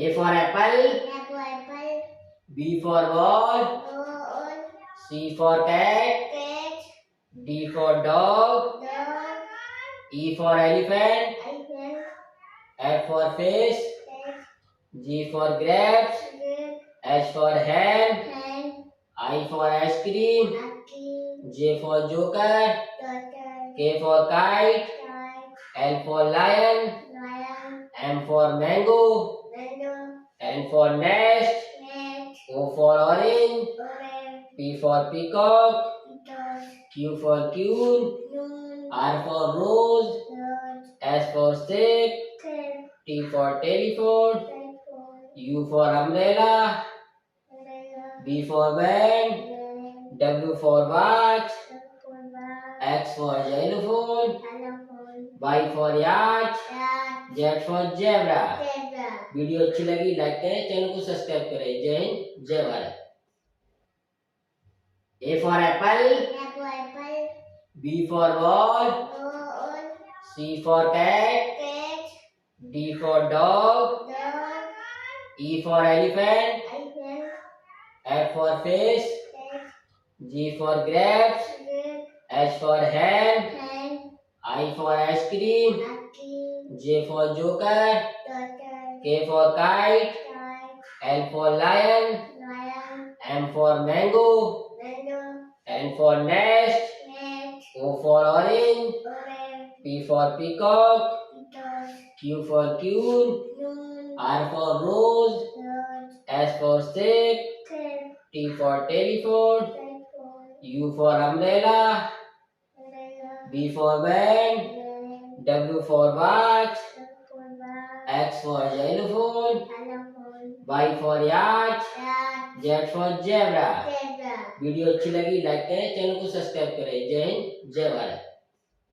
A for apple. B for ball. C for cat. D for dog. E for elephant. F for fish. G for grapes. H for hen. I for ice cream. J for joker. K for kite. L for lion. M for mango. N for nest. O for orange. P for peacock. Q for queen. R for rose. S for stick. T for telephone. U for umbrella. B for band. W for watch. X for xylophone. Y for yacht. Z for zebra. Video अच्छी लगी like करें, channel को subscribe करें। जय हिंद, जय Bharat. A for apple. B for ball. C for cat. D for dog. E for elephant. F for fish. G for grapes. H for hen. I for ice cream. J for joker. K for kite. L for lion. M for mango. N for nest. O for orange. P for peacock. Q for queen. R for rose. S for stick. T for telephone. U for umbrella. B for band. W for watch. X for xylophone. Y for yacht. Z for zebra। Video अच्छी लगी like करें, channel को subscribe करें। जय हिंद, जय भारत।